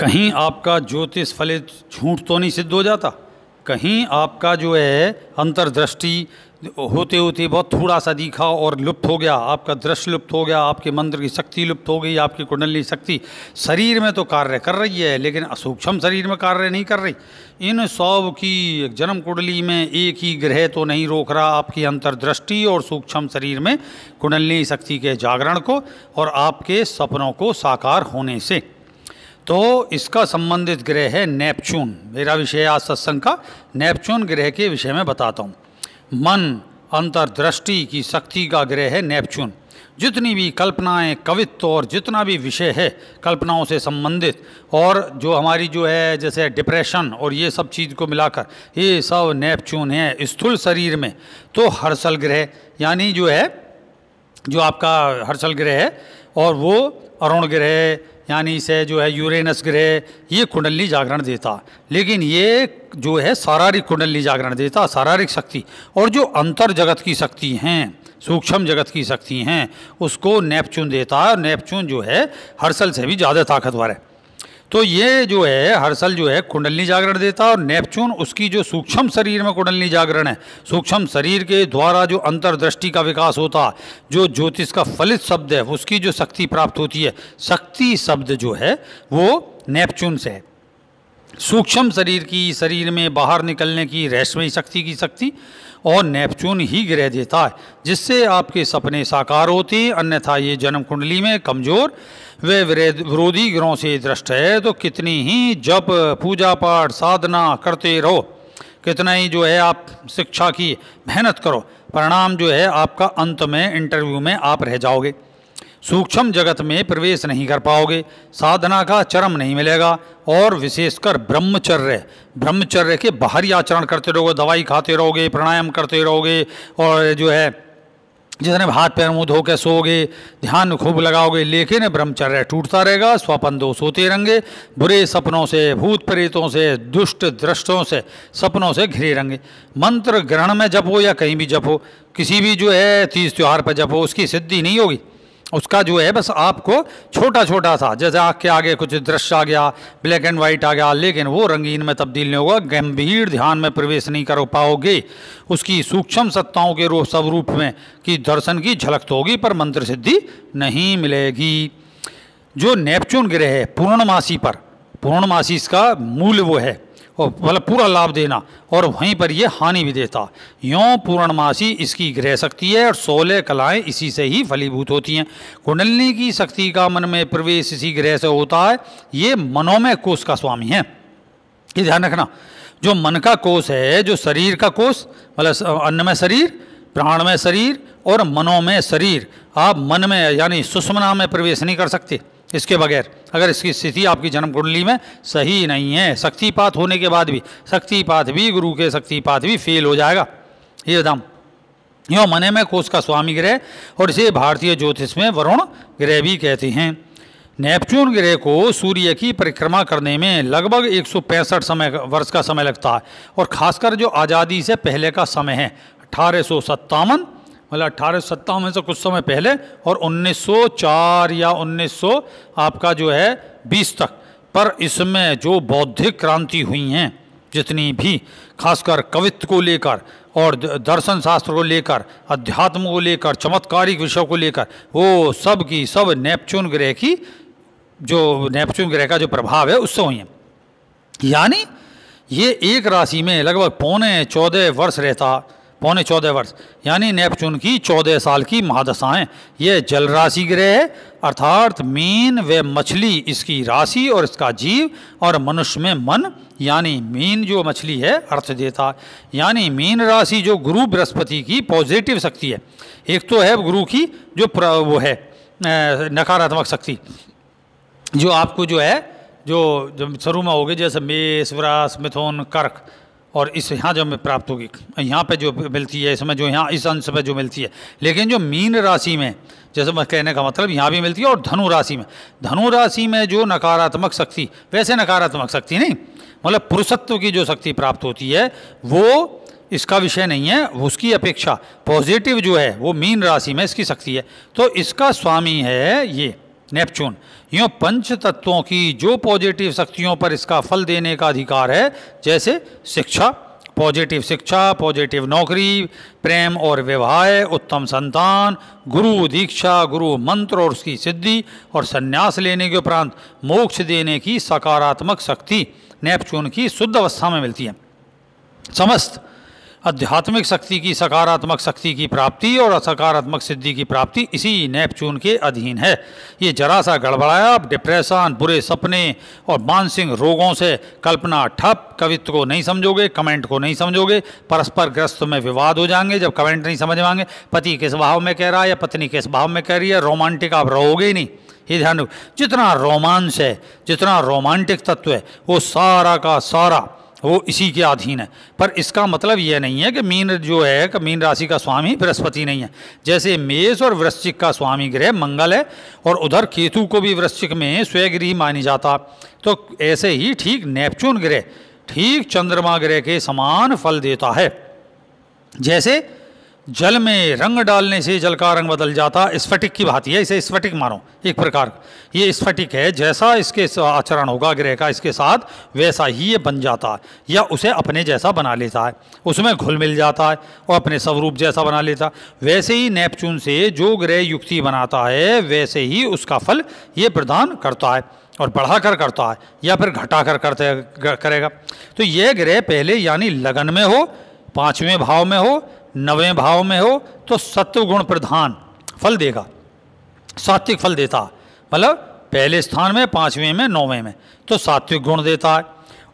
कहीं आपका ज्योतिष फलित झूठ तो नहीं सिद्ध हो जाता? कहीं आपका जो है अंतर्दृष्टि होते होते बहुत थोड़ा सा दिखा और लुप्त हो गया, आपका दृश्य लुप्त हो गया, आपके मंत्र की शक्ति लुप्त हो गई, आपकी कुंडली शक्ति शरीर में तो कार्य कर रही है लेकिन सूक्ष्म शरीर में कार्य नहीं कर रही। इन सब की जन्म कुंडली में एक ही ग्रह तो नहीं रोक रहा आपकी अंतर्दृष्टि और सूक्ष्म शरीर में कुंडली शक्ति के जागरण को और आपके सपनों को साकार होने से। तो इसका संबंधित ग्रह है नेपच्यून। मेरा विषय आज सत्संग का नेपच्यून ग्रह के विषय में बताता हूँ। मन अंतर्दृष्टि की शक्ति का ग्रह है नेपच्यून। जितनी भी कल्पनाएं, कवित्व और जितना भी विषय है कल्पनाओं से संबंधित और जो हमारी जो है जैसे डिप्रेशन और ये सब चीज़ को मिलाकर ये सब नेपच्यून है स्थूल शरीर में। तो हर्षल ग्रह यानी जो है जो आपका हर्षल ग्रह है और वो अरुण ग्रह यानी से जो है यूरेनस ग्रह ये कुंडली जागरण देता। लेकिन ये जो है शारीरिक कुंडली जागरण देता, शारीरिक शक्ति। और जो अंतर जगत की शक्ति हैं, सूक्ष्म जगत की शक्ति हैं, उसको नेपच्यून देता है। नेपच्यून जो है हर्षल से भी ज़्यादा ताकतवर है। तो ये जो है हर्षल जो है कुंडली जागरण देता है और नेपच्यून उसकी जो सूक्ष्म शरीर में कुंडली जागरण है, सूक्ष्म शरीर के द्वारा जो अंतर्दृष्टि का विकास होता, जो ज्योतिष का फलित शब्द है उसकी जो शक्ति प्राप्त होती है, शक्ति शब्द जो है वो नेपच्यून से है। सूक्ष्म शरीर की शरीर में बाहर निकलने की रहस्यमयी शक्ति की शक्ति और नेपच्यून ही ग्रह देता है, जिससे आपके सपने साकार होते हैं। अन्यथा ये जन्म कुंडली में कमज़ोर वे विरोधी ग्रहों से दृष्ट है। तो कितनी ही जप पूजा पाठ साधना करते रहो, कितना ही जो है आप शिक्षा की मेहनत करो, परिणाम जो है आपका अंत में इंटरव्यू में आप रह जाओगे, सूक्ष्म जगत में प्रवेश नहीं कर पाओगे, साधना का चरम नहीं मिलेगा। और विशेषकर ब्रह्मचर्य के बाहरी आचरण करते रहोगे, दवाई खाते रहोगे, प्राणायाम करते रहोगे और जो है जितने हाथ पैर मुँह धो के सोओगे, ध्यान खूब लगाओगे, लेकिन ब्रह्मचर्य टूटता रहेगा, स्वपन दोष होते रहेंगे, बुरे सपनों से, भूत प्रेतों से, दुष्ट दृष्टों से, सपनों से घिरे रहेंगे। मंत्र ग्रहण में जपो या कहीं भी जपो, किसी भी जो है तीज त्यौहार पर जपो, उसकी सिद्धि नहीं होगी। उसका जो है बस आपको छोटा छोटा सा जैसे आँख के आगे कुछ दृश्य आ गया, ब्लैक एंड वाइट आ गया, लेकिन वो रंगीन में तब्दील नहीं होगा, गंभीर ध्यान में प्रवेश नहीं कर पाओगे। उसकी सूक्ष्म सत्ताओं के सब रूप में की दर्शन की झलक तो होगी पर मंत्र सिद्धि नहीं मिलेगी। जो नेपच्यून ग्रह है पूर्णमासी इसका मूल वो है और मतलब पूरा लाभ देना और वहीं पर ये हानि भी देता। यों पूर्णमासी इसकी ग्रह शक्ति है और 16 कलाएं इसी से ही फलीभूत होती हैं। कुंडलिनी की शक्ति का मन में प्रवेश इसी ग्रह से होता है। ये मनोमय कोष का स्वामी है, ये ध्यान रखना। जो मन का कोष है, जो शरीर का कोष मतलब अन्नमय शरीर, प्राणमय शरीर और मनोमय शरीर, आप मन में यानी सुषुम्ना में प्रवेश नहीं कर सकते इसके बगैर। अगर इसकी स्थिति आपकी जन्म कुंडली में सही नहीं है, शक्तिपात होने के बाद भी, शक्तिपात भी गुरु के शक्तिपात भी फेल हो जाएगा। ये दाम यो मने में कोष का स्वामी ग्रह और इसे भारतीय ज्योतिष में वरुण ग्रह भी कहते हैं। नेपच्यून ग्रह को सूर्य की परिक्रमा करने में लगभग 165 वर्ष का समय लगता है और खासकर जो आज़ादी से पहले का समय है 1857 मतलब 1857 से कुछ समय पहले और 1904 या 1900 आपका जो है 20 तक। पर इसमें जो बौद्धिक क्रांति हुई हैं जितनी भी, खासकर कवित्व को लेकर और दर्शन शास्त्र को लेकर, अध्यात्म को लेकर, चमत्कारिक विषयों को लेकर, वो सब की सब नेपच्यून ग्रह की जो नेपच्यून ग्रह का जो प्रभाव है उससे हुई हैं। यानी ये एक राशि में लगभग पौने 14 वर्ष यानी नेपच्यून की 14 साल की महादशाएं। ये जल राशि ग्रह है अर्थात मीन व मछली इसकी राशि और इसका जीव और मनुष्य में मन यानी मीन जो मछली है अर्थ देता। यानी मीन राशि जो गुरु बृहस्पति की पॉजिटिव शक्ति है, एक तो है गुरु की जो वो है नकारात्मक शक्ति जो आपको जो है जो शुरू में होगी जैसे मेष वृष मिथुन कर्क और इस यहाँ जो प्राप्त होगी यहाँ पे जो मिलती है, इसमें जो यहाँ इस अंश पे जो मिलती है। लेकिन जो मीन राशि में जैसे मैं कहने का मतलब यहाँ भी मिलती है और धनु राशि में जो नकारात्मक शक्ति, वैसे नकारात्मक शक्ति नहीं मतलब पुरुषत्व की जो शक्ति प्राप्त होती है वो इसका विषय नहीं है, उसकी अपेक्षा पॉजिटिव जो है वो मीन राशि में इसकी शक्ति है। तो इसका स्वामी है नेपच्यून। यूँ पंच तत्वों की जो पॉजिटिव शक्तियों पर इसका फल देने का अधिकार है, जैसे शिक्षा, पॉजिटिव शिक्षा, पॉजिटिव नौकरी, प्रेम और विवाह, उत्तम संतान, गुरु दीक्षा, गुरु मंत्र और उसकी सिद्धि, और संन्यास लेने के उपरांत मोक्ष देने की सकारात्मक शक्ति नेपच्यून की शुद्ध अवस्था में मिलती है। समस्त आध्यात्मिक शक्ति की सकारात्मक शक्ति की प्राप्ति और असकारात्मक सिद्धि की प्राप्ति इसी नेपच्यून के अधीन है। ये जरा सा गड़बड़ाया, आप डिप्रेशन, बुरे सपने और मानसिक रोगों से कल्पना ठप, कवित्व को नहीं समझोगे, कमेंट को नहीं समझोगे, परस्पर ग्रस्त में विवाद हो जाएंगे जब कमेंट नहीं समझ पाएंगे, पति किस भाव में कह रहा है या पत्नी किस भाव में कह रही है, रोमांटिक आप रहोगे ही नहीं। ये ध्यान रखो, जितना रोमांस है, जितना रोमांटिक तत्व है, वो सारा का सारा वो इसी के अधीन है। पर इसका मतलब यह नहीं है कि मीन जो है कि मीन राशि का स्वामी बृहस्पति नहीं है। जैसे मेष और वृश्चिक का स्वामी ग्रह मंगल है और उधर केतु को भी वृश्चिक में स्वगृही मानी जाता, तो ऐसे ही ठीक नेपच्यून ग्रह ठीक चंद्रमा ग्रह के समान फल देता है। जैसे जल में रंग डालने से जल का रंग बदल जाता, स्फटिक की भांति है, इसे स्फटिक मानो एक प्रकार, ये स्फटिक है, जैसा इसके आचरण होगा ग्रह का इसके साथ वैसा ही ये बन जाता है या उसे अपने जैसा बना लेता है, उसमें घुल मिल जाता है और अपने स्वरूप जैसा बना लेता है। वैसे ही नेपच्यून से जो ग्रह युक्ति बनाता है वैसे ही उसका फल ये प्रदान करता है और बढ़ाकर करता है या फिर घटाकर करेगा। तो ये ग्रह पहले यानी लगन में हो, 5वें भाव में हो, 9वें भाव में हो तो सत्व गुण प्रधान फल देगा, सात्विक फल देता, मतलब पहले स्थान में, 5वें में, 9वें में तो सात्विक गुण देता है,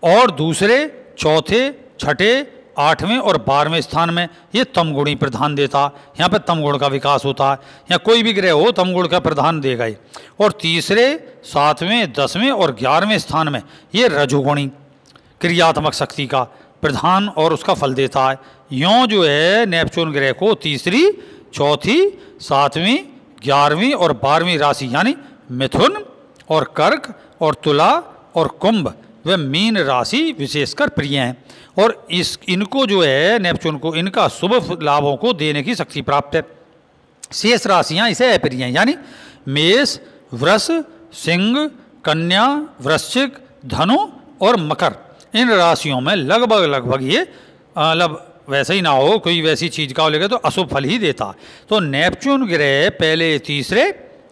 और दूसरे, चौथे, छठे, 8वें और 12वें स्थान में ये तम गुणी प्रधान देता, यहाँ पर तम गुण का विकास होता है, या कोई भी ग्रह हो तम गुण का प्रधान देगा ही, और तीसरे, 7वें, 10वें और 11वें स्थान में ये रजोगुणी क्रियात्मक शक्ति का प्रधान और उसका फल देता है। यों जो है नेपच्यून ग्रह को तीसरी, चौथी, 7वीं, 11वीं और 12वीं राशि यानी मिथुन और कर्क और तुला और कुंभ व मीन राशि विशेषकर प्रिय हैं, और इनको जो है नेपच्यून को इनका शुभ लाभों को देने की शक्ति प्राप्त है। शेष राशियां इसे अप्रिय हैं, यानी मेष, वृष, सिंह, कन्या, वृश्चिक, धनु और मकर, इन राशियों में लगभग ये मतलब वैसे ही ना हो, कोई वैसी चीज़ का हो लेगा तो अशुभ फल ही देता। तो नेपच्यून ग्रह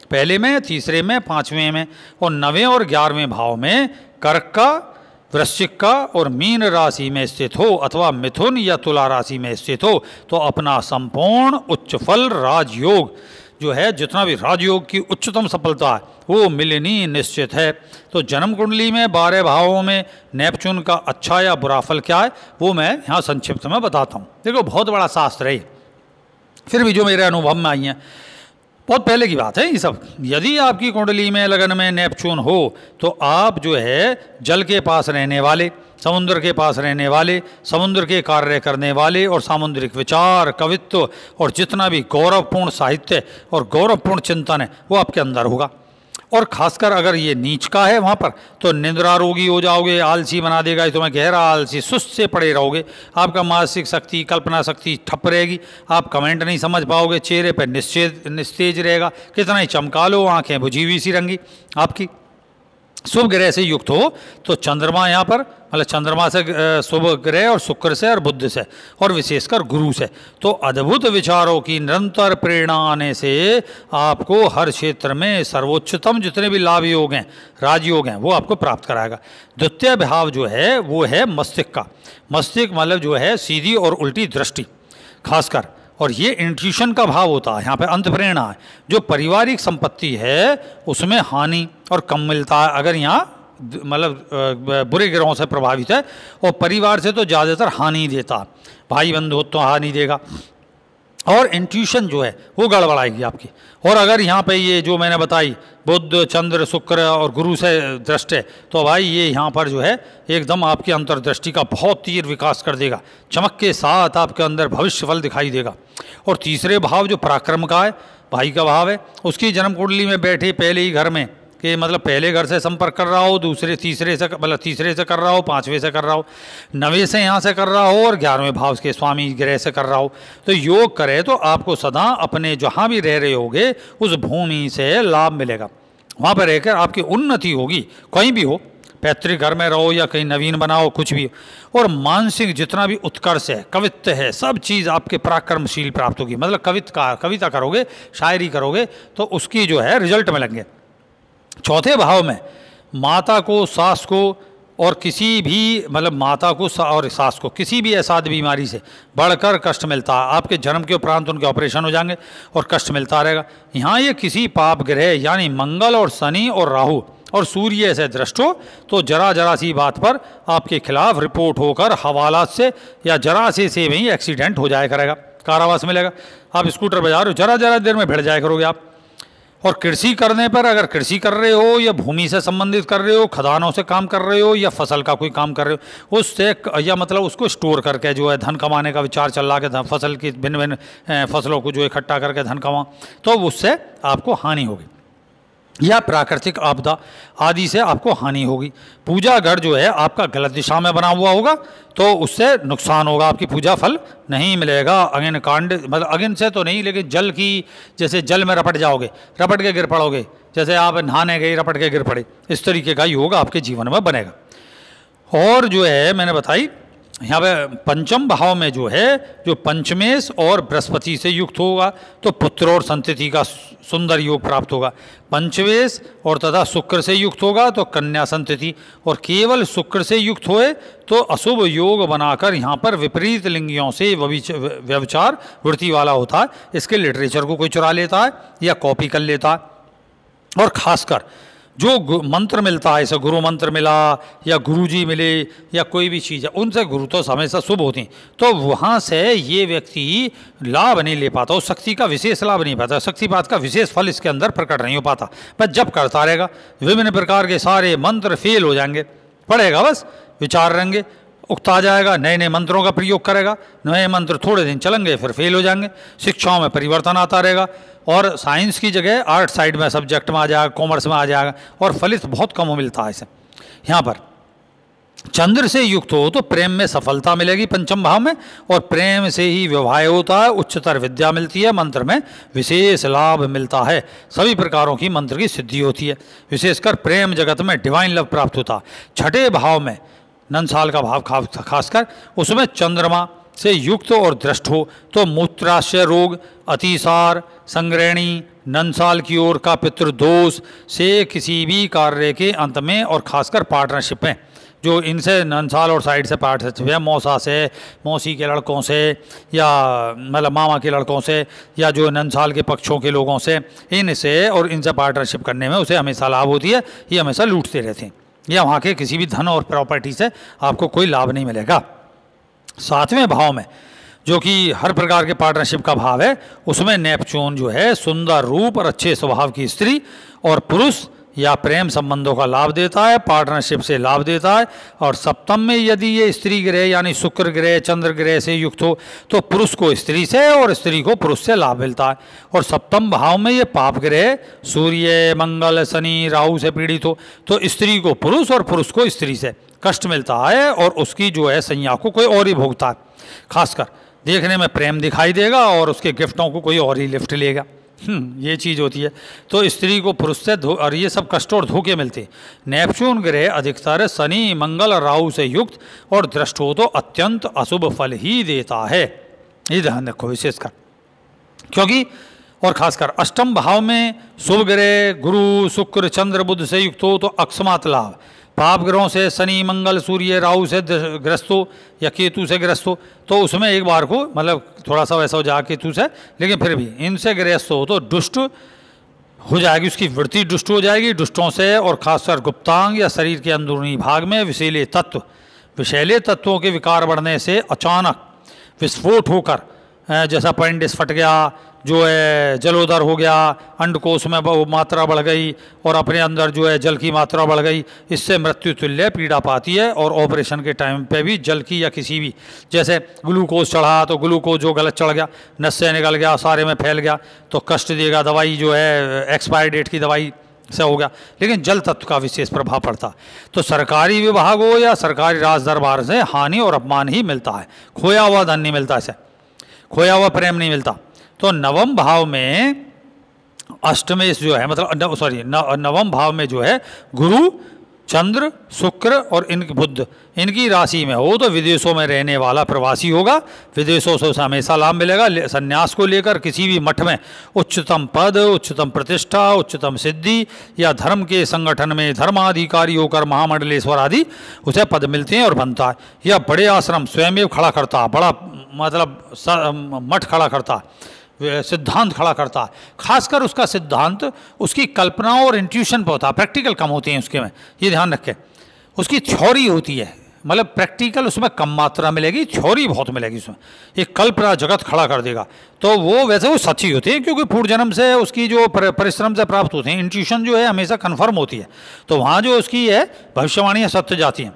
पहले में, तीसरे में, 5वें में और 9वें और 11वें भाव में कर्क का, वृश्चिक का और मीन राशि में स्थित हो अथवा मिथुन या तुला राशि में स्थित हो तो अपना संपूर्ण उच्च फल राजयोग जो है, जितना भी राजयोग की उच्चतम सफलता है वो मिलनी निश्चित है। तो जन्म कुंडली में 12 भावों में नेपच्यून का अच्छा या बुरा फल क्या है वो मैं यहाँ संक्षिप्त में बताता हूँ। देखो बहुत बड़ा शास्त्र है, फिर भी जो मेरे अनुभव में आई हैं, बहुत पहले की बात है ये सब। यदि आपकी कुंडली में लगन में नेपच्यून हो तो आप जो है जल के पास रहने वाले, समुद्र के पास रहने वाले, समुद्र के कार्य करने वाले और सामुद्रिक विचार, कवित्व और जितना भी गौरवपूर्ण साहित्य और गौरवपूर्ण चिंतन है वो आपके अंदर होगा। और खासकर अगर ये नीच का है वहाँ पर तो निद्रा रोगी हो जाओगे, आलसी बना देगा, तुम्हें गहरा आलसी सुस्त से पड़े रहोगे, आपका मानसिक शक्ति, कल्पना शक्ति ठप रहेगी, आप कमेंट नहीं समझ पाओगे, चेहरे पर निस्तेज रहेगा, कितना ही चमका लो आँखें बुझी हुई सी रंगी आपकी। शुभ ग्रह से युक्त हो तो चंद्रमा यहाँ पर, मतलब चंद्रमा से शुभ ग्रह और शुक्र से और बुध से और विशेषकर गुरु से, तो अद्भुत विचारों की निरंतर प्रेरणा आने से आपको हर क्षेत्र में सर्वोच्चतम जितने भी लाभ योग हैं, राजयोग हैं, वो आपको प्राप्त कराएगा। द्वितीय भाव जो है वो है मस्तिष्क का। मस्तिष्क मतलब जो है सीधी और उल्टी दृष्टि खासकर, और ये इंट्यूशन का भाव होता है, यहाँ पे अंत प्रेरणा है। जो पारिवारिक संपत्ति है उसमें हानि और कम मिलता है अगर यहाँ मतलब बुरे ग्रहों से प्रभावित है, और परिवार से तो ज़्यादातर हानि देता, भाई बंधुत्व तो हानि देगा, और इंट्यूशन जो है वो गड़बड़ाएगी आपकी। और अगर यहाँ पे ये जो मैंने बताई बुध, चंद्र, शुक्र और गुरु से दृष्टि, तो भाई ये यहाँ पर जो है एकदम आपकी अंतर्दृष्टि का बहुत तीव्र विकास कर देगा, चमक के साथ आपके अंदर भविष्य फल दिखाई देगा। और तीसरे भाव जो पराक्रम का है, भाई का भाव है, उसकी जन्म कुंडली में बैठे पहले ही घर में कि मतलब पहले घर से संपर्क कर रहा हो, दूसरे तीसरे से मतलब तीसरे से कर रहा हो, 5वें से कर रहा हो, 9वें से यहाँ से कर रहा हो और 11वें भाव के स्वामी ग्रह से कर रहा हो, तो योग करे तो आपको सदा अपने जहाँ भी रह रहे होगे उस भूमि से लाभ मिलेगा। वहाँ पर रहकर आपकी उन्नति होगी, कहीं भी हो, पैतृक घर में रहो या कहीं नवीन बनाओ, कुछ भी हो। और मानसिक जितना भी उत्कर्ष है, कवित्व है, सब चीज़ आपके पराक्रमशील प्राप्त होगी। मतलब कविता करोगे, शायरी करोगे तो उसकी जो है रिजल्ट मिलेंगे। चौथे भाव में माता को, सास को और किसी भी मतलब माता को और सास को किसी भी असाध बीमारी से बढ़कर कष्ट मिलता है। आपके जन्म के उपरांत उनके ऑपरेशन हो जाएंगे और कष्ट मिलता रहेगा। यहाँ ये किसी पाप ग्रह यानी मंगल और शनि और राहु और सूर्य से दृष्ट हो तो जरा सी बात पर आपके खिलाफ रिपोर्ट होकर हवालात से या जरा से भी एक्सीडेंट हो जाया करेगा, कारावास मिलेगा। आप स्कूटर बजा रहे हो, जरा देर में भिड़ जाया करोगे आप। और कृषि करने पर, अगर कृषि कर रहे हो या भूमि से संबंधित कर रहे हो, खदानों से काम कर रहे हो या फसल का कोई काम कर रहे हो, उससे या मतलब उसको स्टोर करके जो है धन कमाने का विचार चल रहा है, फसल की भिन्न भिन्न फसलों को जो इकट्ठा करके धन कमा, तो उससे आपको हानि होगी या प्राकृतिक आपदा आदि से आपको हानि होगी। पूजा घर जो है आपका गलत दिशा में बना हुआ होगा तो उससे नुकसान होगा, आपकी पूजा फल नहीं मिलेगा। अग्नि कांड मतलब अग्नि से तो नहीं, लेकिन जल की, जैसे जल में रपट जाओगे, रपट के गिर पड़ोगे, जैसे आप नहाने गए रपट के गिर पड़े, इस तरीके का योग आपके जीवन में बनेगा। और जो है मैंने बताई यहाँ पे पंचम भाव में जो है, जो पंचमेश और बृहस्पति से युक्त होगा तो पुत्र और संतति का सुंदर योग प्राप्त होगा। पंचमेश और तथा शुक्र से युक्त होगा तो कन्या संतति, और केवल शुक्र से युक्त होए तो अशुभ योग बनाकर यहाँ पर विपरीत लिंगियों से व्यभिचार वृत्ति वाला होता है। इसके लिटरेचर को कोई चुरा लेता है या कॉपी कर लेता है। और खासकर जो मंत्र मिलता है, जैसे गुरु मंत्र मिला या गुरुजी मिले या कोई भी चीज़ है, उनसे गुरु तो हमेशा शुभ होती हैं, तो वहाँ से ये व्यक्ति लाभ नहीं ले पाता, उस शक्ति का विशेष लाभ नहीं पाता, शक्तिपात का विशेष फल इसके अंदर प्रकट नहीं हो पाता। बस जब करता रहेगा विभिन्न प्रकार के सारे मंत्र फेल हो जाएंगे, पढ़ेगा बस, विचार रहेंगे, उकता जाएगा, नए नए मंत्रों का प्रयोग करेगा, नए मंत्र थोड़े दिन चलेंगे फिर फेल हो जाएंगे, शिक्षाओं में परिवर्तन आता रहेगा और साइंस की जगह आर्ट साइड में सब्जेक्ट में आ जाएगा, कॉमर्स में आ जाएगा और फलित बहुत कम मिलता है इसे। यहाँ पर चंद्र से युक्त हो तो प्रेम में सफलता मिलेगी पंचम भाव में, और प्रेम से ही विवाह होता है, उच्चतर विद्या मिलती है, मंत्र में विशेष लाभ मिलता है, सभी प्रकारों की मंत्र की सिद्धि होती है, विशेषकर प्रेम जगत में डिवाइन लव प्राप्त होता है। छठे भाव में नंसाल का भाव खासकर उसमें चंद्रमा से युक्त और दृष्ट हो तो मूत्राशय रोग, अतिसार, संग्रहणी, नंसाल की ओर का पितृदोष से किसी भी कार्य के अंत में, और खासकर पार्टनरशिप में, जो इनसे नंसाल और साइड से पार्टनरशिप है, मौसा से, मौसी के लड़कों से या मतलब मामा के लड़कों से या जो नंसाल के पक्षों के लोगों से, इनसे और इनसे पार्टनरशिप करने में उसे हमेशा लाभ होती है, ये हमेशा लूटते रहते हैं, या वहाँ के किसी भी धन और प्रॉपर्टी से आपको कोई लाभ नहीं मिलेगा। सातवें भाव में जो कि हर प्रकार के पार्टनरशिप का भाव है, उसमें नेपच्यून जो है सुंदर रूप और अच्छे स्वभाव की स्त्री और पुरुष या प्रेम संबंधों का लाभ देता है, पार्टनरशिप से लाभ देता है। और सप्तम में यदि ये स्त्री ग्रह यानी शुक्र ग्रह, चंद्र ग्रह से युक्त हो तो पुरुष को स्त्री से और स्त्री को पुरुष से लाभ मिलता है। और सप्तम भाव में ये पाप ग्रह सूर्य, मंगल, शनि, राहु से पीड़ित हो तो स्त्री को पुरुष और पुरुष को स्त्री से कष्ट मिलता है और उसकी जो है संज्ञा को कोई और ही भोगता है। खासकर देखने में प्रेम दिखाई देगा और उसके गिफ्टों को कोई और ही लिफ्ट लेगा, ये चीज़ होती है। तो स्त्री को पुरुष से और ये सब कष्ट और धोखे मिलते हैं। नेपच्यून ग्रह अधिकतर शनि, मंगल और राहु से युक्त और दृष्ट हो तो अत्यंत अशुभ फल ही देता है, ये ध्यान रखो विशेषकर। क्योंकि और खासकर अष्टम भाव में शुभ ग्रह गुरु, शुक्र, चंद्र, बुध से युक्त हो तो अकस्मात लाभ, पाप ग्रहों से शनि, मंगल, सूर्य, राहु से ग्रस्त हो या केतु से ग्रस्त हो तो उसमें एक बार को मतलब थोड़ा सा वैसा हो जाए केतु से, लेकिन फिर भी इनसे ग्रस्त हो तो दुष्ट हो जाएगी, उसकी वृत्ति दुष्ट हो जाएगी, दुष्टों से। और खासकर गुप्तांग या शरीर के अंदरूनी भाग में विषैले तत्वों के विकार बढ़ने से अचानक विस्फोट होकर, जैसा अपेंडिक्स फट गया, जो है जलोदर हो गया, अंडकोश में मात्रा बढ़ गई और अपने अंदर जो है जल की मात्रा बढ़ गई, इससे मृत्यु तुल्य पीड़ा पाती है। और ऑपरेशन के टाइम पे भी जल की या किसी भी, जैसे ग्लूकोज चढ़ा तो ग्लूकोज जो गलत चढ़ गया, नस से निकल गया, सारे में फैल गया तो कष्ट देगा। दवाई जो है एक्सपायर डेट की दवाई से हो गया, लेकिन जल तत्व का विशेष प्रभाव पड़ता। तो सरकारी विभाग हो या सरकारी राज दरबार से हानि और अपमान ही मिलता है, खोया हुआ धन नहीं मिलता, इसे खोया हुआ प्रेम नहीं मिलता। तो नवम भाव में अष्टमेश जो है मतलब सॉरी नवम भाव में जो है गुरु, चंद्र, शुक्र और बुध इनकी राशि में हो तो विदेशों में रहने वाला प्रवासी होगा, विदेशों से उसे हमेशा लाभ मिलेगा। संन्यास को लेकर किसी भी मठ में उच्चतम पद, उच्चतम प्रतिष्ठा, उच्चतम सिद्धि या धर्म के संगठन में धर्माधिकारी होकर महामंडलेश्वर आदि उसे पद मिलते हैं और बनता है। या बड़े आश्रम स्वयं खड़ा करता है, बड़ा मतलब मठ खड़ा करता है, सिद्धांत खड़ा करता है। खासकर उसका सिद्धांत उसकी कल्पनाओं और इंट्यूशन पर होता है, प्रैक्टिकल कम होते हैं उसके में, ये ध्यान रखें। उसकी थ्योरी होती है, मतलब प्रैक्टिकल उसमें कम मात्रा मिलेगी, थ्योरी बहुत मिलेगी उसमें। एक कल्पना जगत खड़ा कर देगा तो वो वैसे वो सच्ची होती है, क्योंकि पूर्व जन्म से उसकी जो परिश्रम से प्राप्त होते हैं, इंट्यूशन जो है हमेशा कन्फर्म होती है, तो वहाँ जो उसकी है भविष्यवाणियाँ सत्य जाती हैं।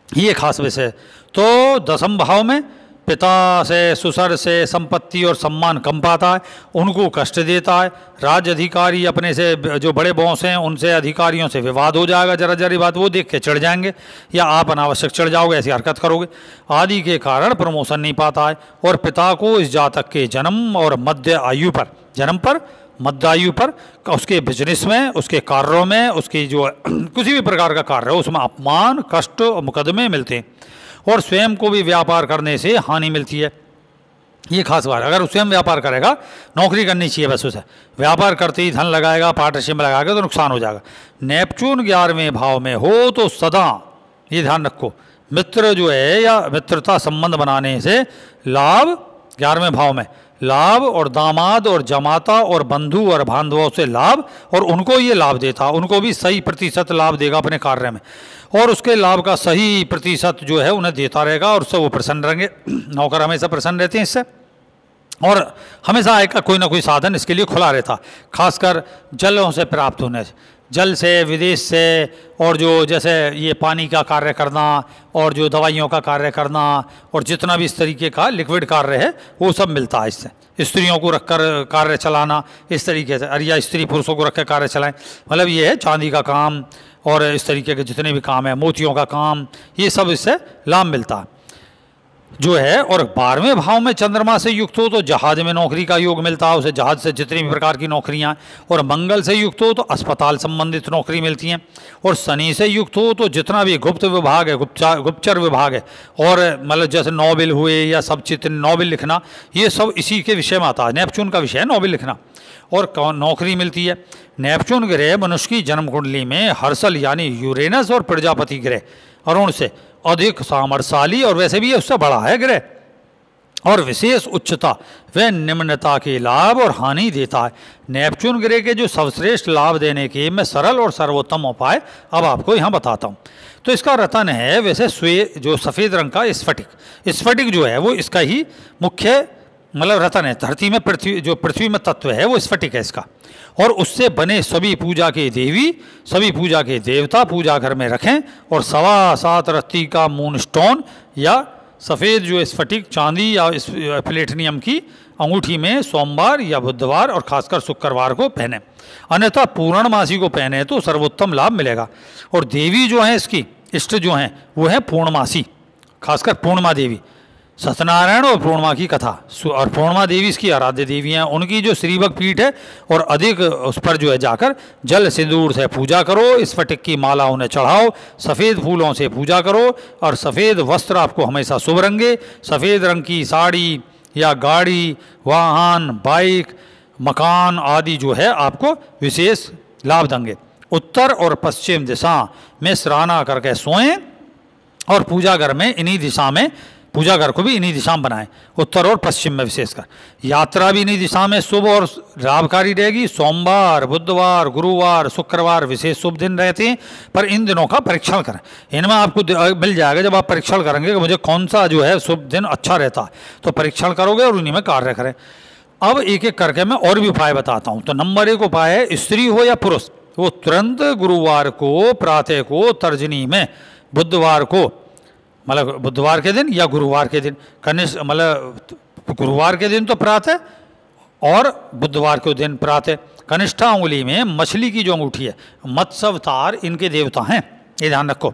ये खास विषय। तो दसम भाव में पिता से, ससुर से संपत्ति और सम्मान कम पाता है, उनको कष्ट देता है। राज्य अधिकारी अपने से जो बड़े बॉस हैं उनसे, अधिकारियों से विवाद हो जाएगा, जरा जरी बात वो देख के चढ़ जाएंगे या आप अनावश्यक चढ़ जाओगे, ऐसी हरकत करोगे आदि के कारण प्रमोशन नहीं पाता है। और पिता को इस जातक के जन्म और मध्य आयु पर, जन्म पर मध्य आयु पर उसके बिजनेस में, उसके कार्यों में, उसकी जो किसी भी प्रकार का कार्य हो उसमें अपमान, कष्ट और मुकदमे मिलते हैं। और स्वयं को भी व्यापार करने से हानि मिलती है। ये खास बात है, अगर स्वयं व्यापार करेगा, नौकरी करनी चाहिए बस उसे, व्यापार करते ही धन लगाएगा, पार्टनरशिप में लगाएगा तो नुकसान हो जाएगा। नेपच्यून 11वें भाव में हो तो सदा, ये ध्यान रखो, मित्र जो है या मित्रता संबंध बनाने से लाभ, 11वें भाव में लाभ, और दामाद और जमाता और बंधु और बांधवों से लाभ, और उनको ये लाभ देता, उनको भी सही प्रतिशत लाभ देगा अपने कार्य में, और उसके लाभ का सही प्रतिशत जो है उन्हें देता रहेगा और उससे वो प्रसन्न रहेंगे। नौकर हमेशा प्रसन्न रहते हैं इससे, और हमेशा आय का कोई ना कोई साधन इसके लिए खुला रहता, खासकर जलों से प्राप्त होने से, जल से, विदेश से, और जो जैसे ये पानी का कार्य करना और जो दवाइयों का कार्य करना और जितना भी इस तरीके का लिक्विड कार्य है वो सब मिलता है इससे। स्त्रियों को रखकर कार्य चलाना इस तरीके से, या स्त्री पुरुषों को रखकर कार्य चलाएं, मतलब ये है चांदी का काम और इस तरीके के जितने भी काम है, मोतियों का काम, ये सब इससे लाभ मिलता है जो है। और 12वें भाव में चंद्रमा से युक्त हो तो जहाज में नौकरी का योग मिलता है उसे, जहाज से जितनी भी प्रकार की नौकरियां, और मंगल से युक्त हो तो अस्पताल संबंधित नौकरी मिलती हैं, और शनि से युक्त हो तो जितना भी गुप्त विभाग है, गुप्तचर विभाग है, और मतलब जैसे नोबेल हुए या सब चित्र, नोबेल लिखना, ये सब इसी के विषय में आता है, नेपच्यून का विषय है नोबेल लिखना, और नौकरी मिलती है। नेपच्यून ग्रह मनुष्य की जन्म कुंडली में हर्षल यानी यूरेनस और प्रजापति ग्रह अरुण से अधिक सामर्थ्यशाली, और वैसे भी उससे बड़ा है ग्रह, और विशेष उच्चता व निम्नता के लाभ और हानि देता है। नेपच्यून ग्रह के जो सर्वश्रेष्ठ लाभ देने के मैं सरल और सर्वोत्तम उपाय अब आपको यहाँ बताता हूँ। तो इसका रतन है वैसे जो सफ़ेद रंग का स्फटिक जो है वो इसका ही मुख्य मतलब रतन है। धरती में पृथ्वी में तत्व है वो स्फटिक है इसका, और उससे बने सभी पूजा के देवी, सभी पूजा के देवता पूजा घर में रखें, और 7.25 रत्ती का मून स्टोन या सफ़ेद जो स्फटिक चांदी या प्लेटिनियम की अंगूठी में सोमवार या बुधवार और खासकर शुक्रवार को पहने, अन्यथा पूर्णमासी को पहने तो सर्वोत्तम लाभ मिलेगा। और देवी जो है इसकी इष्ट जो हैं वो है पूर्णमासी, खासकर पूर्णिमा देवी, सत्यनारायण और पूर्णिमा की कथा, और पूर्णिमा देवी इसकी आराध्य देवी हैं। उनकी जो श्रीवक पीठ है और अधिक उस पर जो है जाकर जल सिंदूर से पूजा करो, स्फटिक की माला उन्हें चढ़ाओ, सफ़ेद फूलों से पूजा करो, और सफ़ेद वस्त्र आपको हमेशा शुभ रंगे, सफ़ेद रंग की साड़ी या गाड़ी, वाहन, बाइक, मकान आदि जो है आपको विशेष लाभ देंगे। उत्तर और पश्चिम दिशा में सराहना करके सोएं, और पूजा घर में इन्हीं दिशा में, पूजा घर को भी इन्हीं दिशा में बनाएं, उत्तर और पश्चिम में विशेषकर। यात्रा भी इन्हीं दिशा में शुभ और लाभकारी रहेगी। सोमवार, बुधवार, गुरुवार, शुक्रवार विशेष शुभ दिन रहते हैं, पर इन दिनों का परीक्षण करें, इनमें आपको मिल जाएगा जब आप परीक्षण करेंगे कि मुझे कौन सा जो है शुभ दिन अच्छा रहता है, तो परीक्षण करोगे और उन्हीं में कार्य करें। अब एक एक करके मैं और भी उपाय बताता हूँ। तो नंबर 1 उपाय है, स्त्री हो या पुरुष वो तुरंत गुरुवार को प्रातः को तर्जनी में, बुधवार को मतलब बुधवार के दिन या गुरुवार के दिन, कनिष्ठ मतलब गुरुवार के दिन तो प्रातः और बुधवार के दिन प्रातः, कनिष्ठा उंगली में मछली की जो अंगूठी है, मत्स्य अवतार इनके देवता हैं, ये ध्यान रखो,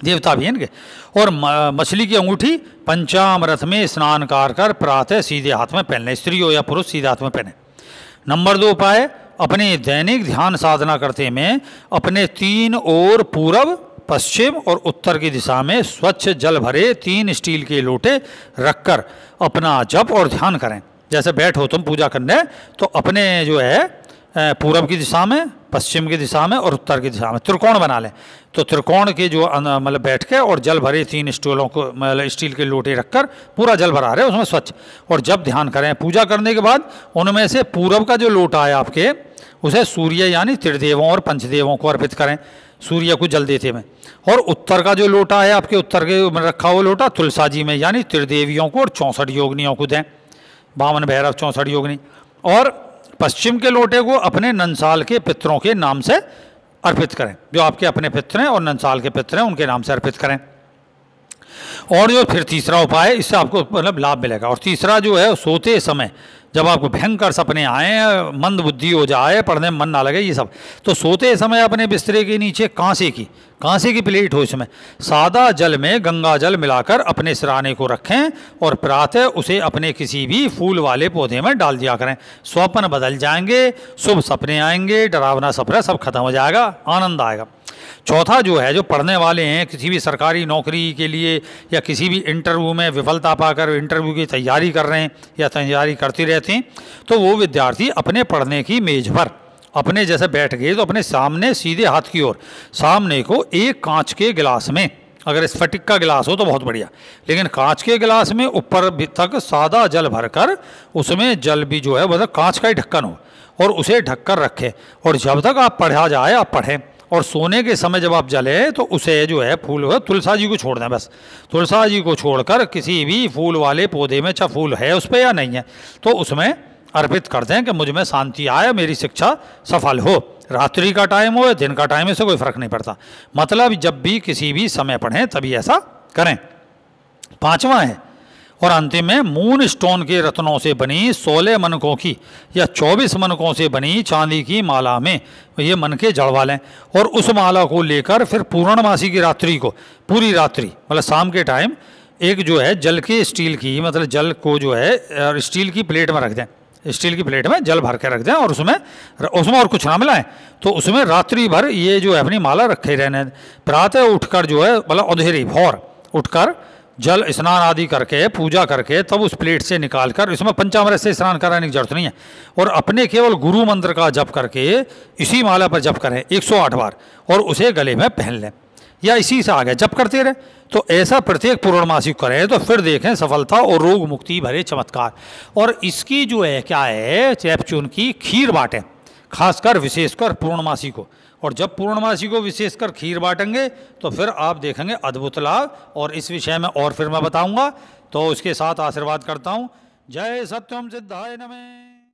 देवता भी हैं इनके, और मछली की अंगूठी पंचामृत में स्नान कर प्रातः सीधे हाथ में पहनने, स्त्री हो या पुरुष सीधे हाथ में पहने। नंबर 2 उपाय, अपने दैनिक ध्यान साधना करते में अपने 3 ओर पूरब, पश्चिम और उत्तर की दिशा में स्वच्छ जल भरे 3 स्टील के लोटे रखकर अपना जप और ध्यान करें। जैसे बैठो तुम पूजा करने, तो अपने जो है पूरब की दिशा में, पश्चिम की दिशा में और उत्तर की दिशा में त्रिकोण बना लें। तो त्रिकोण के जो मतलब बैठ के और जल भरे 3 स्टूलों को मतलब स्टील के लोटे रखकर पूरा जल भरा रहे उसमें स्वच्छ, और जब ध्यान करें। पूजा करने के बाद उनमें से पूरब का जो लोटा है आपके, उसे सूर्य यानी त्रिदेवों और पंचदेवों को अर्पित करें, सूर्य को जल देते में। और उत्तर का जो लोटा है आपके, उत्तर के में रखा हुआ लोटा तुलसा जी में यानी त्रिदेवियों को और 64 योगिनियों को दें, 52 भैरव 64 योगिनी। और पश्चिम के लोटे को अपने नंसाल के पितरों के नाम से अर्पित करें, जो आपके अपने पितर हैं और नंसाल के पितर हैं उनके नाम से अर्पित करें। और जो फिर तीसरा उपाय है, इससे आपको मतलब लाभ मिलेगा। और तीसरा जो है, सोते समय जब आपको भयंकर सपने आए, मंद बुद्धि हो जाए, पढ़ने में मन ना लगे, ये सब, तो सोते समय अपने बिस्तरे के नीचे कांसे की प्लेट हो, इसमें सादा जल में गंगा जल मिलाकर अपने सिराने को रखें और प्रातः उसे अपने किसी भी फूल वाले पौधे में डाल दिया करें। स्वप्न बदल जाएंगे, शुभ सपने आएंगे, डरावना सपना सब खत्म हो जाएगा, आनंद आएगा। चौथा जो है, जो पढ़ने वाले हैं, किसी भी सरकारी नौकरी के लिए या किसी भी इंटरव्यू में विफलता पाकर इंटरव्यू की तैयारी कर रहे हैं या तैयारी करते रहते हैं, तो वो विद्यार्थी अपने पढ़ने की मेज पर अपने जैसे बैठ गए तो अपने सामने सीधे हाथ की ओर सामने को एक कांच के गिलास में, अगर स्फटिक का गिलास हो तो बहुत बढ़िया, लेकिन कांच के गिलास में ऊपर तक सादा जल भरकर उसमें जल भी जो है मतलब कांच का ही ढक्कन हो और उसे ढककर रखें। और जब तक आप पढ़ा जाए आप पढ़ें, और सोने के समय जब आप जले तो उसे जो है फूल है तुलसा जी को छोड़ दें, बस तुलसा जी को छोड़कर किसी भी फूल वाले पौधे में, चाहे फूल है उस पर या नहीं है, तो उसमें अर्पित कर दें कि मुझ में शांति आए, मेरी शिक्षा सफल हो। रात्रि का टाइम हो या दिन का टाइम, इससे कोई फर्क नहीं पड़ता, मतलब जब भी किसी भी समय पढ़ें तभी ऐसा करें। 5वां है, और अंतिम में मून स्टोन के रत्नों से बनी 16 मनकों की या 24 मनकों से बनी चांदी की माला में ये मन के जड़वा लें, और उस माला को लेकर फिर पूर्णमासी की रात्रि को, पूरी रात्रि मतलब शाम के टाइम, एक जो है जल के स्टील की, मतलब जल को जो है स्टील की प्लेट में रख दें, स्टील की प्लेट में जल भर के रख दें और उसमें और कुछ ना मिलाएं, तो उसमें रात्रि भर ये जो है अपनी माला रखे रहने। प्रातः उठकर जो है मतलब अंधेरी भोर उठकर जल स्नान आदि करके पूजा करके तब उस प्लेट से निकालकर, इसमें पंचामृत से स्नान कराने की जरूरत नहीं है, और अपने केवल गुरु मंत्र का जप करके इसी माला पर जप करें 108 बार और उसे गले में पहन लें, या इसी से आगे जप करते रहे। तो ऐसा प्रत्येक पूर्णमासी करें तो फिर देखें सफलता और रोग मुक्ति भरे चमत्कार। और इसकी जो है क्या है, चैपचून की खीर बांटें, खासकर विशेषकर पूर्णमासी को, और जब पूर्णमासी को विशेषकर खीर बांटेंगे तो फिर आप देखेंगे अद्भुत लाभ। और इस विषय में और फिर मैं बताऊंगा, तो उसके साथ आशीर्वाद करता हूँ। जय सत्यम सिद्धाय नमः।